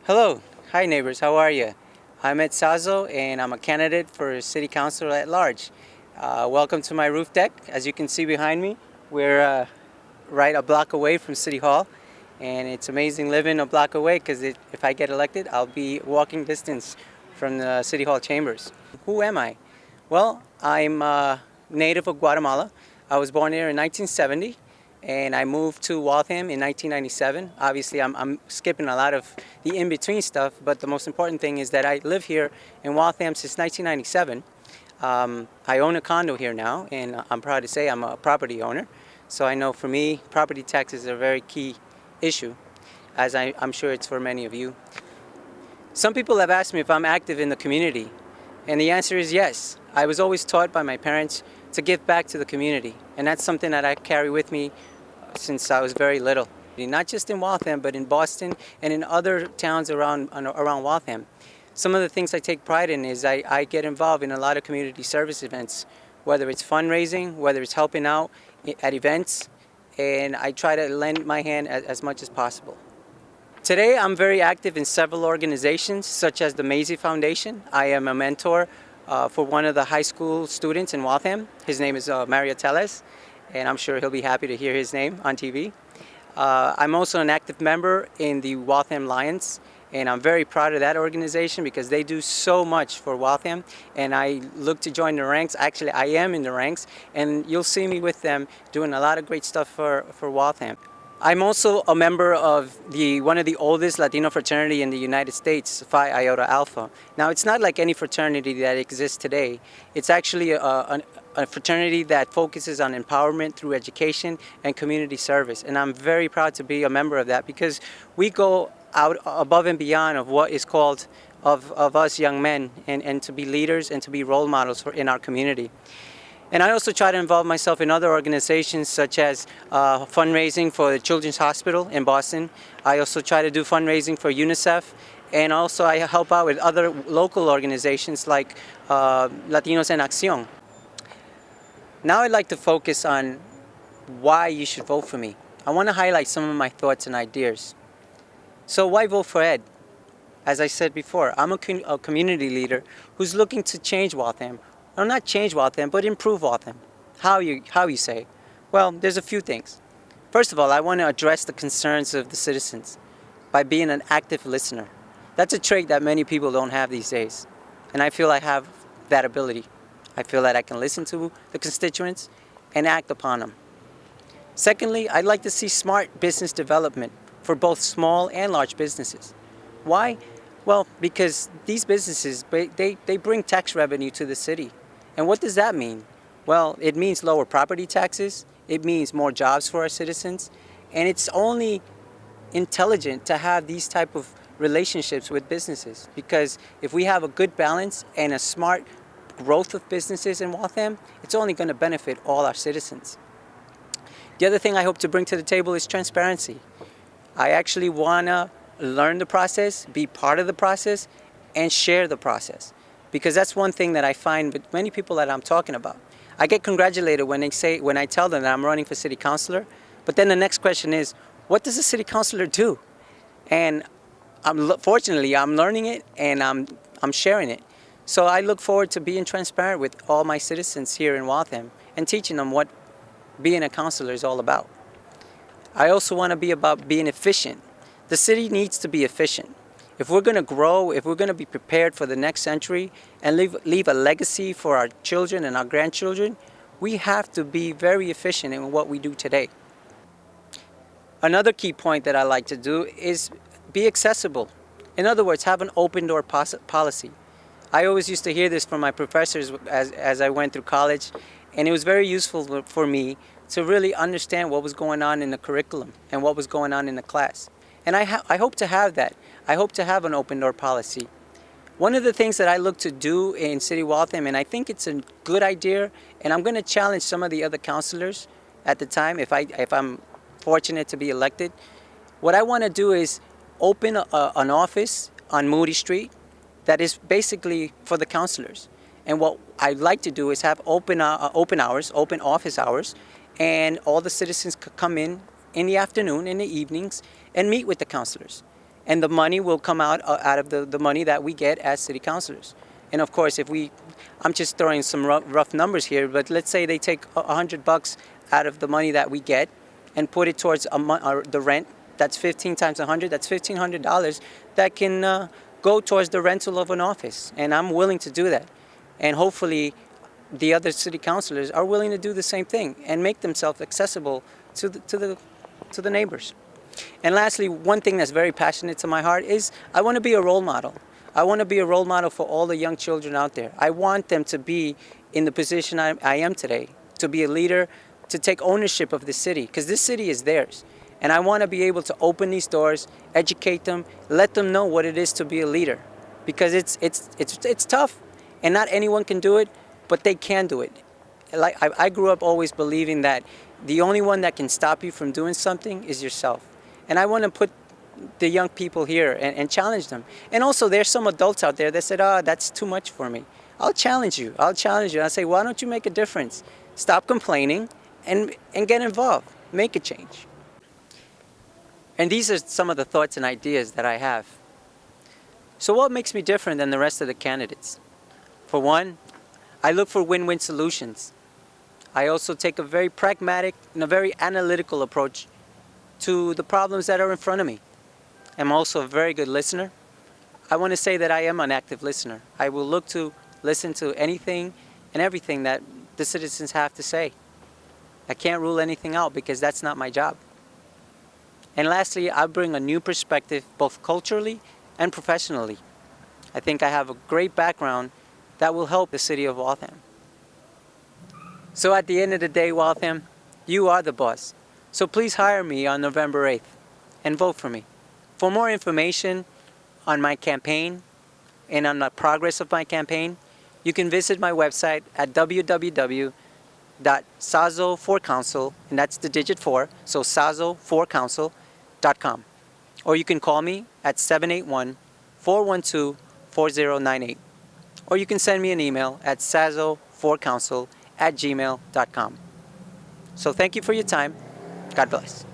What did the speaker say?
Hello, hi neighbors, how are you? I'm at Sazo and I'm a candidate for city councilor at large. Welcome to my roof deck. As you can see behind me, we're right a block away from City Hall, and it's amazing living a block away because if I get elected, I'll be walking distance from the City Hall chambers. Who am I? Well, I'm a native of Guatemala. I was born here in 1970. And I moved to Waltham in 1997. Obviously, I'm skipping a lot of the in-between stuff, but the most important thing is that I live here in Waltham since 1997. I own a condo here now, and I'm proud to say I'm a property owner. So I know for me, property taxes are a very key issue, as I'm sure it's for many of you. Some people have asked me if I'm active in the community, and the answer is yes. I was always taught by my parents to give back to the community, and that's something that I carry with me since I was very little. Not just in Waltham, but in Boston and in other towns around Waltham. Some of the things I take pride in is I get involved in a lot of community service events, whether it's fundraising, whether it's helping out at events, and I try to lend my hand as much as possible. Today I'm very active in several organizations such as the Maisie Foundation. I am a mentor for one of the high school students in Waltham. His name is Mario Teles, and I'm sure he'll be happy to hear his name on TV. I'm also an active member in the Waltham Lions, and I'm very proud of that organization because they do so much for Waltham, and I look to join the ranks. Actually, I am in the ranks, and you'll see me with them doing a lot of great stuff for Waltham. I'm also a member of one of the oldest Latino fraternity in the United States, Phi Iota Alpha. Now, it's not like any fraternity that exists today. It's actually a fraternity that focuses on empowerment through education and community service. And I'm very proud to be a member of that because we go out above and beyond of what is called of us young men and to be leaders and to be role models in our community. And I also try to involve myself in other organizations such as fundraising for the Children's Hospital in Boston. I also try to do fundraising for UNICEF, and also I help out with other local organizations like Latinos en Acción. Now I'd like to focus on why you should vote for me. I want to highlight some of my thoughts and ideas. So why vote for Ed? As I said before, I'm a community leader who's looking to change Waltham. Well, not change Waltham, but improve Waltham. How you say? Well, there's a few things. First of all, I want to address the concerns of the citizens by being an active listener. That's a trait that many people don't have these days, and I feel I have that ability. I feel that I can listen to the constituents and act upon them. Secondly, I'd like to see smart business development for both small and large businesses. Why? Well, because these businesses, they bring tax revenue to the city. And what does that mean? Well, it means lower property taxes, it means more jobs for our citizens, and it's only intelligent to have these type of relationships with businesses, because if we have a good balance and a smart growth of businesses in Waltham, it's only going to benefit all our citizens. The other thing I hope to bring to the table is transparency. I actually want to learn the process, be part of the process, and share the process. Because that's one thing that I find with many people that I'm talking about. I get congratulated when I tell them that I'm running for city councilor, but then the next question is, what does a city councilor do? And fortunately, I'm learning it and I'm sharing it. So I look forward to being transparent with all my citizens here in Waltham and teaching them what being a councilor is all about. I also want to be about being efficient. The city needs to be efficient. If we're going to grow, if we're going to be prepared for the next century and leave a legacy for our children and our grandchildren, we have to be very efficient in what we do today. Another key point that I like to do is be accessible. In other words, have an open door policy. I always used to hear this from my professors as I went through college, and it was very useful for me to really understand what was going on in the curriculum and what was going on in the class. And I hope to have that. I hope to have an open door policy. One of the things that I look to do in City Waltham, and I think it's a good idea, and I'm going to challenge some of the other councilors at the time if I'm fortunate to be elected. What I want to do is open an office on Moody Street that is basically for the councilors. And what I'd like to do is have open office hours, and all the citizens could come in the afternoon, in the evenings, and meet with the councilors. and the money will come out of the money that we get as city councilors. And of course, I'm just throwing some rough numbers here, but let's say they take $100 out of the money that we get and put it towards the rent. That's 15 times 100. That's $1,500 that can go towards the rental of an office, and I'm willing to do that. And hopefully, the other city councilors are willing to do the same thing and make themselves accessible to the neighbors. And lastly, one thing that's very passionate to my heart is I want to be a role model. I want to be a role model for all the young children out there. I want them to be in the position I am today, to be a leader, to take ownership of the city, because this city is theirs. And I want to be able to open these doors, educate them, let them know what it is to be a leader, because it's tough, and not anyone can do it, but they can do it. Like I grew up always believing that the only one that can stop you from doing something is yourself. And I want to put the young people here and challenge them. And also, there's some adults out there that said, "Oh, that's too much for me." I'll challenge you. I'll challenge you. I'll say, why don't you make a difference? Stop complaining and get involved. Make a change. And these are some of the thoughts and ideas that I have. So what makes me different than the rest of the candidates? For one, I look for win-win solutions. I also take a very pragmatic and a very analytical approach to the problems that are in front of me. I'm also a very good listener. I want to say that I am an active listener. I will look to listen to anything and everything that the citizens have to say. I can't rule anything out because that's not my job. And lastly, I bring a new perspective both culturally and professionally. I think I have a great background that will help the city of Waltham. So at the end of the day, Waltham, you are the boss. So please hire me on November 8th and vote for me. For more information on my campaign and on the progress of my campaign, you can visit my website at www.sazo4council, and that's the digit 4, so sazo4council.com. Or you can call me at 781-412-4098. Or you can send me an email at sazo4council@gmail.com. So thank you for your time. God bless.